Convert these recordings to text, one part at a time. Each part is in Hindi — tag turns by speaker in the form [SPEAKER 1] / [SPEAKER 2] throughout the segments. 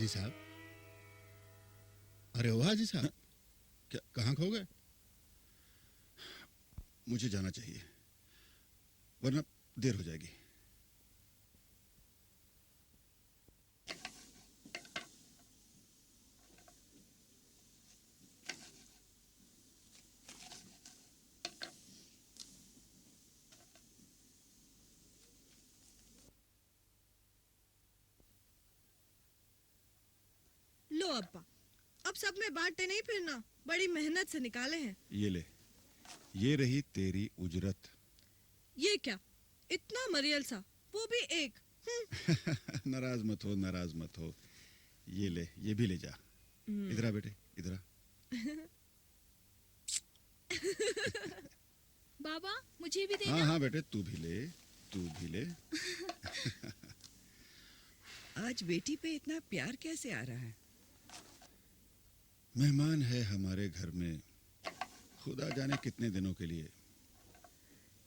[SPEAKER 1] हाजी साहब, अरे ओ हाजी साहब, क्या कहाँ खो गए? मुझे जाना चाहिए वरना देर हो जाएगी।
[SPEAKER 2] लो अब्बा, अब सब में बांटते नहीं फिरना, बड़ी मेहनत से निकाले हैं।
[SPEAKER 1] ये ले, ये रही तेरी उजरत।
[SPEAKER 2] ये क्या, इतना मरियल सा, वो भी एक।
[SPEAKER 1] नाराज मत हो, नाराज मत हो। ये ले, ये भी ले जा। इधर आ बेटे, इधर आ।
[SPEAKER 3] बाबा मुझे भी देना।
[SPEAKER 1] हाँ हाँ बेटे, तू भी ले, तू भी ले।
[SPEAKER 4] आज बेटी पे इतना प्यार कैसे आ रहा है?
[SPEAKER 1] मेहमान है हमारे घर में, खुदा जाने कितने दिनों के लिए।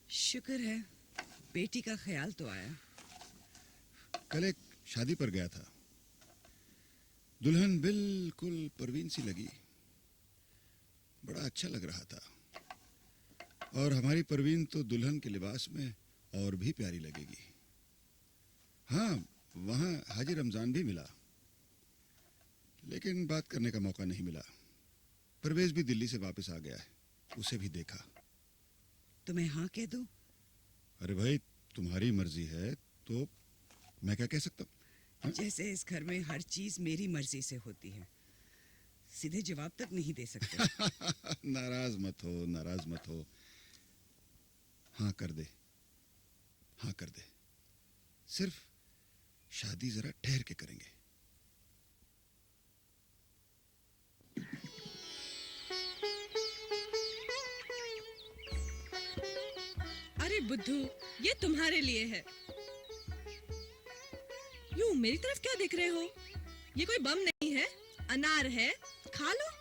[SPEAKER 4] शुक्र है बेटी का ख्याल तो आया।
[SPEAKER 1] कल एक शादी पर गया था, दुल्हन बिल्कुल परवीन सी लगी, बड़ा अच्छा लग रहा था। और हमारी परवीन तो दुल्हन के लिबास में और भी प्यारी लगेगी। हाँ, वहाँ हाजी रमजान भी मिला, लेकिन बात करने का मौका नहीं मिला। परवेज भी दिल्ली से वापस आ गया है, उसे भी देखा।
[SPEAKER 4] तुम्हें हाँ कह दूं?
[SPEAKER 1] अरे भाई, तुम्हारी मर्जी है तो मैं क्या कह सकता हूँ?
[SPEAKER 4] जैसे इस घर में हर चीज मेरी मर्जी से होती है, सीधे जवाब तक नहीं दे सकते।
[SPEAKER 1] नाराज मत हो, नाराज मत हो। हाँ कर दे, हाँ कर दे। सिर्फ शादी जरा ठहर के करेंगे।
[SPEAKER 2] अरे बुद्धू, ये तुम्हारे लिए है। यूं मेरी तरफ क्या देख रहे हो? ये कोई बम नहीं है, अनार है, खा लो।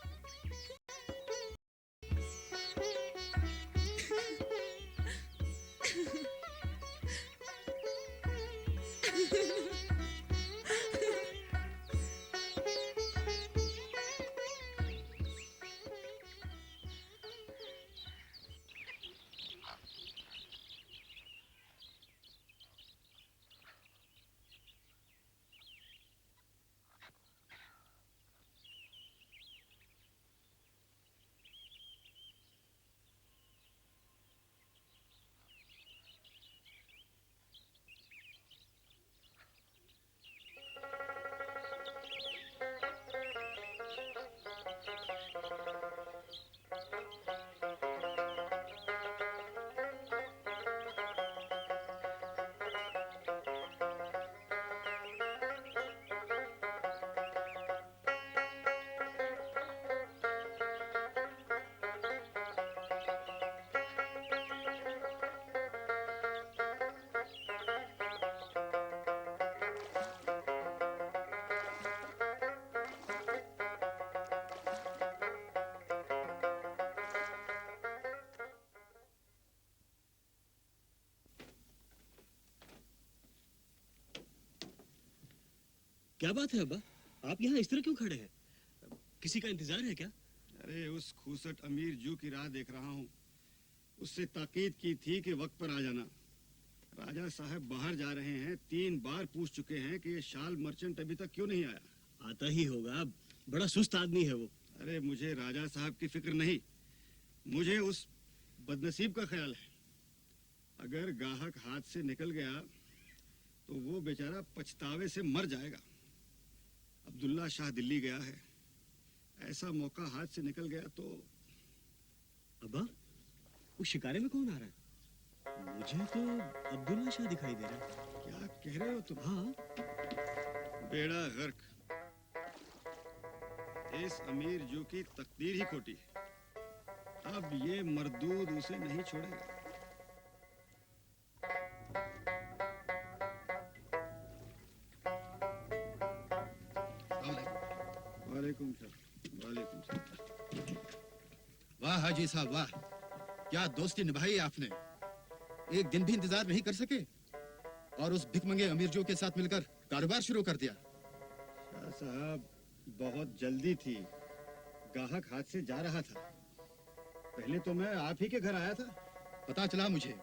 [SPEAKER 5] क्या बात है अब्बा, आप यहाँ इस तरह क्यों खड़े हैं? किसी का इंतजार है क्या?
[SPEAKER 1] अरे उस खूसट अमीर जू की राह देख रहा हूँ। उससे ताकीद की थी कि वक्त पर आ जाना। राजा साहब बाहर जा रहे हैं, 3 बार पूछ चुके हैं कि ये शाल मर्चेंट अभी तक क्यों नहीं आया।
[SPEAKER 5] आता ही होगा, बड़ा सुस्त आदमी है वो।
[SPEAKER 1] अरे मुझे राजा साहब की फिक्र नहीं, मुझे उस बदनसीब का ख्याल है। अगर गाहक हाथ से निकल गया तो वो बेचारा पछतावे से मर जाएगा। अब्दुल्ला शाह दिल्ली गया है, ऐसा मौका हाथ से निकल गया तो।
[SPEAKER 5] अब्बा, उस शिकारे में कौन आ रहा है? मुझे तो अब्दुल्ला शाह दिखाई दे रहा है।
[SPEAKER 1] क्या कह रहे हो तुम?
[SPEAKER 5] हाँ,
[SPEAKER 1] बेड़ा गर्क। इस अमीर जू की तकदीर ही खोटी है। अब ये मरदूद उसे नहीं छोड़ेगा। वालेकुम सलाम, वालेकुम सलाम।
[SPEAKER 6] वाह हाजी साहब वाह, क्या दोस्ती निभाई आपने। एक दिन भी इंतजार नहीं कर सके और उस भिखमंगे अमीर जो के साथ मिलकर कारोबार शुरू कर दिया।
[SPEAKER 5] साहब बहुत जल्दी थी, गाहक हाथ से जा रहा था। पहले तो मैं आप ही के घर आया था।
[SPEAKER 6] पता चला मुझे,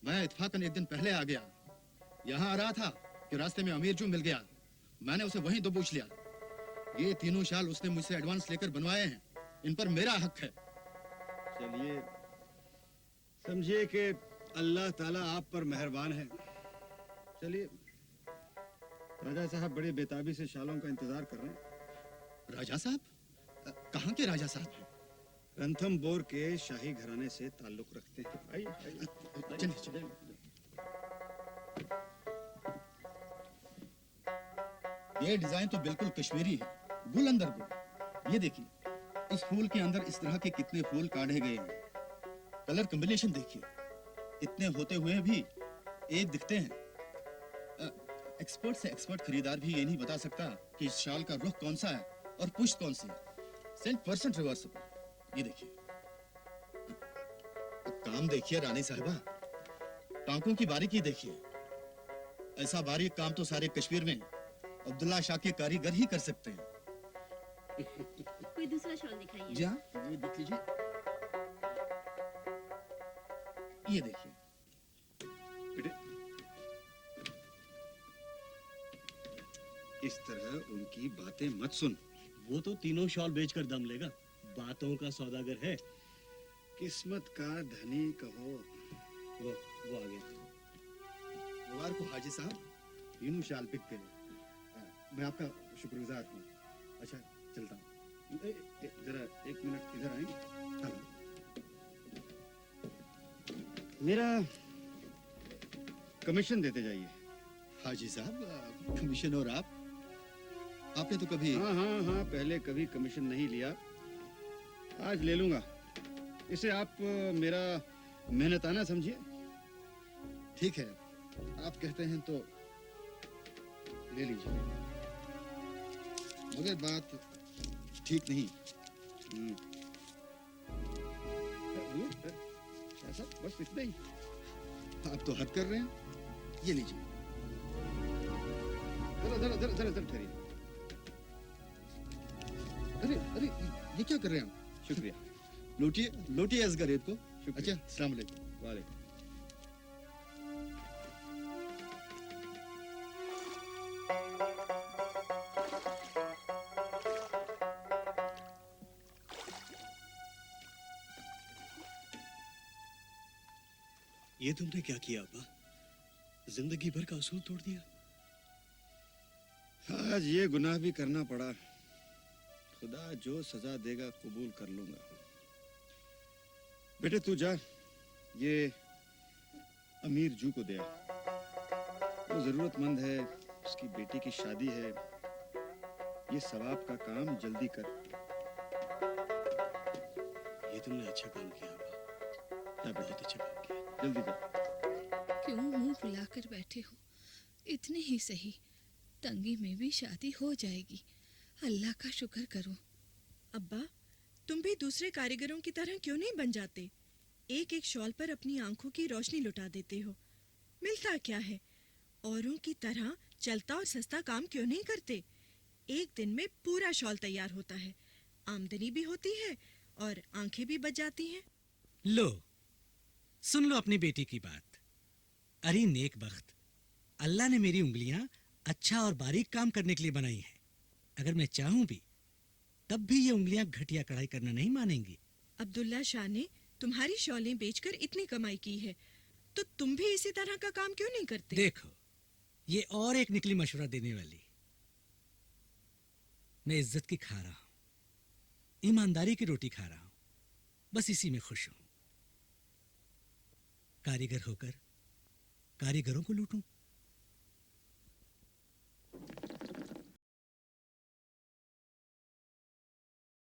[SPEAKER 6] मैं इत्फाकन एक दिन पहले आ गया। यहाँ आ रहा था कि रास्ते में अमीर जू मिल गया। मैंने उसे वहीं दबोच लिया। ये तीनों शाल उसने मुझसे एडवांस लेकर बनवाए हैं। इन पर मेरा हक है।
[SPEAKER 5] चलिए, समझिए कि अल्लाह ताला आप पर मेहरबान है। चलिए, राजा साहब बड़े बेताबी से शालों का इंतजार कर रहे हैं।
[SPEAKER 6] राजा साहब? कहाँ के राजा साहब हैं?
[SPEAKER 5] रणथंबोर के शाही घराने से ताल्लुक रखते हैं। आइए, आइए,
[SPEAKER 6] चलिए, चलिए। ये डिजाइन तो बिल्कुल कश्मीरी है, गुल अंदर गुल। ये देखिए, इस फूल के अंदर इस तरह के कितने फूल काढ़े गए हैं। कलर कॉम्बिनेशन देखिए, इतने होते हुए भी एक दिखते हैं। एक्सपर्ट से एक्सपर्ट खरीदार भी ये नहीं बता सकता कि इस शाल का रुख कौन सा है और पुष्ट कौन सी है। 100% रिवर्सिबल। ये देखिए, काम देखिए रानी साहिबा, टांकों की बारीकी देखिए। ऐसा बारीक काम तो सारे कश्मीर में अब्दुल्ला शाह के कारीगर ही कर सकते हैं।
[SPEAKER 3] कोई दूसरा शॉल दिखाइए।
[SPEAKER 6] जी हाँ, ये देख लीजिए। ये देखिए।
[SPEAKER 5] बेटे, इस तरह उनकी बातें मत सुन।
[SPEAKER 7] वो तो तीनों शॉल बेचकर दम लेगा, बातों का सौदागर है।
[SPEAKER 5] किस्मत का धनी कहो।
[SPEAKER 7] वो आ गया।
[SPEAKER 6] मुबारक हो हाजी साहब, तीनों शाल बिक गए। मैं आपका शुक्रगुजार हूँ। अच्छा, चलता हूँ।
[SPEAKER 5] जरा एक मिनट इधर आएंगे।
[SPEAKER 6] हाँ।
[SPEAKER 5] मेरा कमीशन देते जाइए।
[SPEAKER 6] हाजी साहब, कमीशन और आपने तो कभी
[SPEAKER 5] हाँ हाँ हाँ, पहले कभी कमीशन नहीं लिया, आज ले लूंगा। इसे आप मेरा मेहनताना समझिए।
[SPEAKER 6] ठीक है, आप कहते हैं तो ले लीजिए, मगर बात ठीक नहीं।
[SPEAKER 5] ऐसा बस इतना ही।
[SPEAKER 6] आप तो हद कर रहे हैं। ये लीजिए।
[SPEAKER 5] जरा जरा जरा जरा जरा ठहरिए।
[SPEAKER 6] अरे अरे, ये क्या कर रहे हैं आप?
[SPEAKER 5] शुक्रिया।
[SPEAKER 6] लूटिए लूटिए इस गरीब को।
[SPEAKER 5] शुक्रिया।
[SPEAKER 6] अच्छा, अस्सलाम वालेकुम।
[SPEAKER 5] वालेकुम।
[SPEAKER 7] ये तुमने क्या किया अब्बा? जिंदगी भर का उसूल तोड़ दिया।
[SPEAKER 5] आज ये गुनाह भी करना पड़ा। खुदा जो सजा देगा कबूल कर लूंगा। बेटे तू जा, ये अमीर जू को दे आ। वो जरूरतमंद है, उसकी बेटी की शादी है। ये सवाब का काम जल्दी कर।
[SPEAKER 7] ये तुमने अच्छा काम किया अब्बा,
[SPEAKER 5] जा बेटा,
[SPEAKER 7] बहुत अच्छा काम किया।
[SPEAKER 5] जल्दी जा।
[SPEAKER 3] क्यों मुंह फुलाकर बैठे हो? इतने ही सही, तंगी में भी शादी हो जाएगी। अल्लाह का शुक्र करो।
[SPEAKER 2] अब्बा, तुम भी दूसरे कारीगरों की तरह क्यों नहीं बन जाते? एक एक शॉल पर अपनी आंखों की रोशनी लुटा देते हो। मिलता क्या है? औरों की तरह चलता और सस्ता काम क्यों नहीं करते? एक दिन में पूरा शॉल तैयार होता है, आमदनी भी होती है और आंखें भी बच जाती हैं।
[SPEAKER 8] लो, सुन लो अपनी बेटी की बात। अरे नेक बख्त, अल्लाह ने मेरी उंगलियां अच्छा और बारीक काम करने के लिए बनाई हैं। अगर मैं चाहूं भी तब भी ये उंगलियां घटिया कढ़ाई करना नहीं मानेंगी।
[SPEAKER 2] अब्दुल्ला शाह ने तुम्हारी शॉलें बेचकर इतनी कमाई की है, तो तुम भी इसी तरह का काम क्यों नहीं करते?
[SPEAKER 8] देखो, ये और एक निकली मशवरा देने वाली। मैं इज्जत की खा रहा हूं, ईमानदारी की रोटी खा रहा हूं, बस इसी में खुश हूं। कारीगर होकर कारीगरों को लूटूं?